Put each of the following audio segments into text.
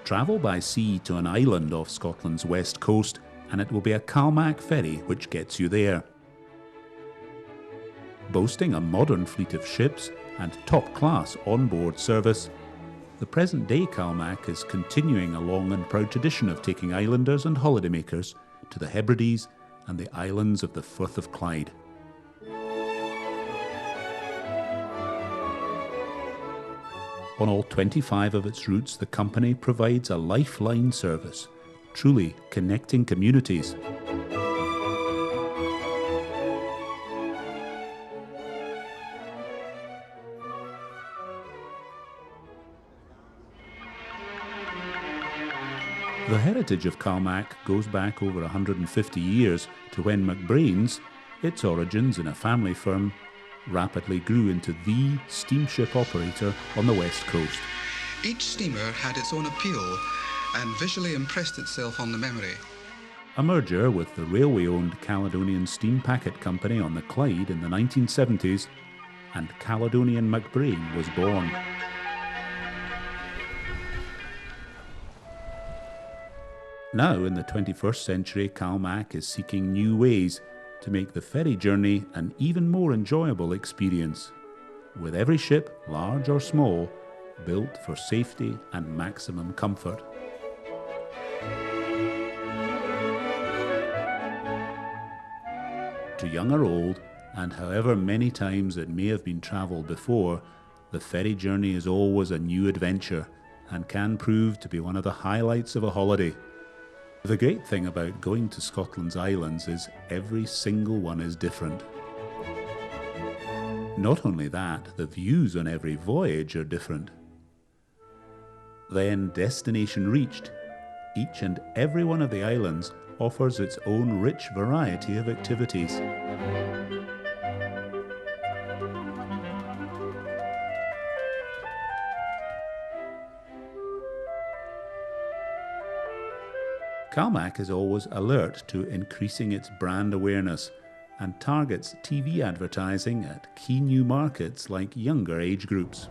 Travel by sea to an island off Scotland's west coast and it will be a CalMac ferry which gets you there. Boasting a modern fleet of ships and top-class on-board service, the present-day CalMac is continuing a long and proud tradition of taking islanders and holidaymakers to the Hebrides and the islands of the Firth of Clyde. On all 25 of its routes, the company provides a lifeline service, truly connecting communities. The heritage of CalMac goes back over 150 years to when MacBrayne's, its origins in a family firm, rapidly grew into the steamship operator on the west coast. Each steamer had its own appeal and visually impressed itself on the memory. A merger with the railway-owned Caledonian Steam Packet Company on the Clyde in the 1970s, and Caledonian MacBrayne was born. Now, in the 21st century, CalMac is seeking new ways to make the ferry journey an even more enjoyable experience, with every ship, large or small, built for safety and maximum comfort. To young or old, and however many times it may have been travelled before, the ferry journey is always a new adventure and can prove to be one of the highlights of a holiday. The great thing about going to Scotland's islands is every single one is different. Not only that, the views on every voyage are different. Then, destination reached, each and every one of the islands offers its own rich variety of activities. CalMac is always alert to increasing its brand awareness and targets TV advertising at key new markets like younger age groups.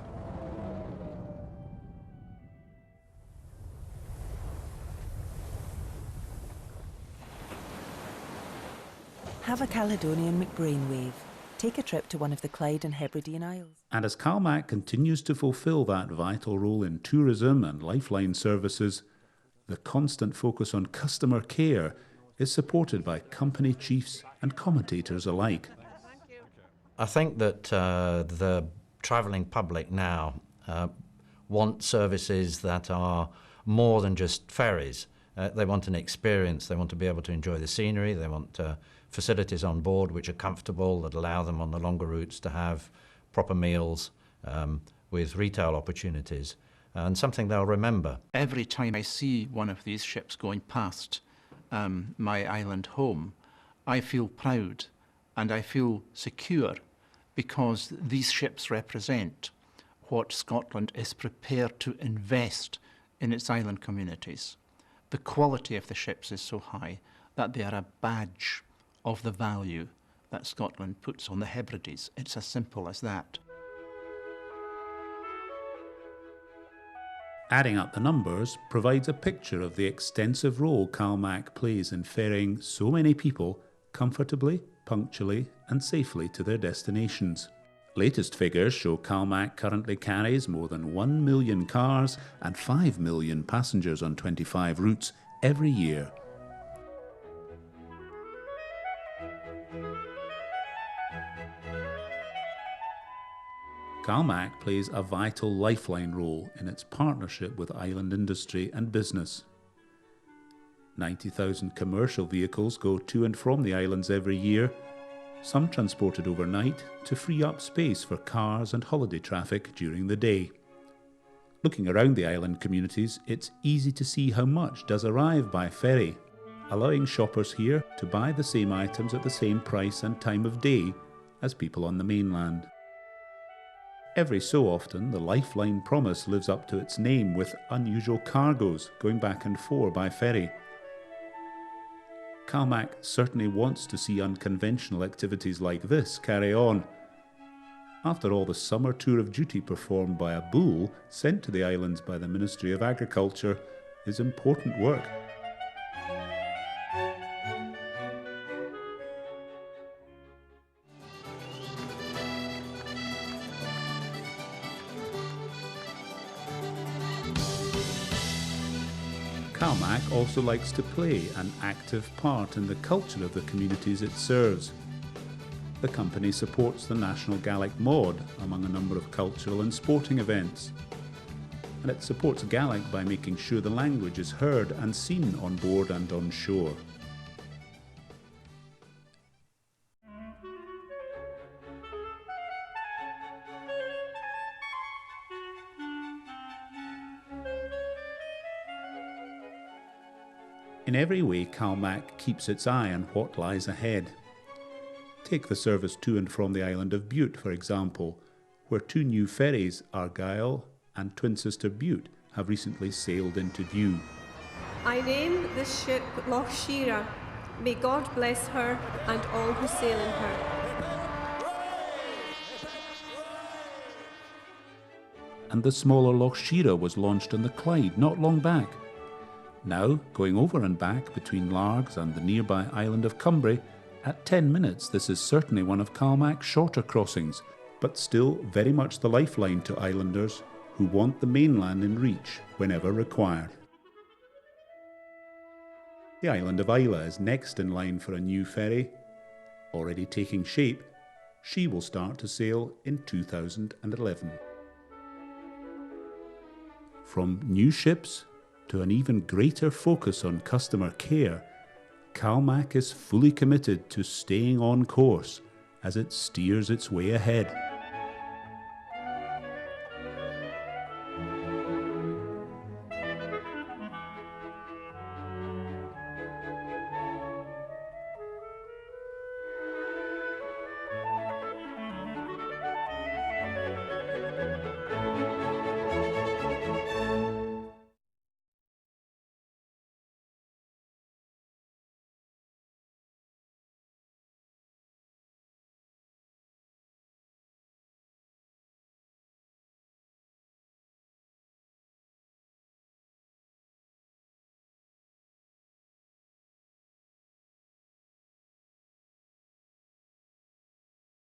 Have a Caledonian MacBrayne wave. Take a trip to one of the Clyde and Hebridean Isles. And as CalMac continues to fulfil that vital role in tourism and lifeline services, the constant focus on customer care is supported by company chiefs and commentators alike. I think that the travelling public now want services that are more than just ferries. They want an experience. They want to be able to enjoy the scenery. They want facilities on board which are comfortable, that allow them on the longer routes to have proper meals with retail opportunities. And something they'll remember. Every time I see one of these ships going past my island home, I feel proud and I feel secure because these ships represent what Scotland is prepared to invest in its island communities. The quality of the ships is so high that they are a badge of the value that Scotland puts on the Hebrides. It's as simple as that. Adding up the numbers provides a picture of the extensive role CalMac plays in ferrying so many people comfortably, punctually and safely to their destinations. Latest figures show CalMac currently carries more than 1 million cars and 5 million passengers on 25 routes every year. CalMac plays a vital lifeline role in its partnership with island industry and business. 90,000 commercial vehicles go to and from the islands every year, some transported overnight to free up space for cars and holiday traffic during the day. Looking around the island communities, it's easy to see how much does arrive by ferry, allowing shoppers here to buy the same items at the same price and time of day as people on the mainland. Every so often, the Lifeline promise lives up to its name with unusual cargoes going back and forth by ferry. CalMac certainly wants to see unconventional activities like this carry on. After all, the summer tour of duty performed by a bull sent to the islands by the Ministry of Agriculture is important work. CalMac also likes to play an active part in the culture of the communities it serves. The company supports the National Gaelic Mod among a number of cultural and sporting events. And it supports Gaelic by making sure the language is heard and seen on board and on shore. In every way, CalMac keeps its eye on what lies ahead. Take the service to and from the island of Bute, for example, where 2 new ferries, Argyll and Twin Sister Bute, have recently sailed into view. I name this ship Loch Shira. May God bless her and all who sail in her. And the smaller Loch Shira was launched on the Clyde not long back. Now, going over and back between Largs and the nearby island of Cumbria, at 10 minutes this is certainly one of CalMac's shorter crossings, but still very much the lifeline to islanders who want the mainland in reach whenever required. The island of Islay is next in line for a new ferry. Already taking shape, she will start to sail in 2011. From new ships to an even greater focus on customer care, CalMac is fully committed to staying on course as it steers its way ahead.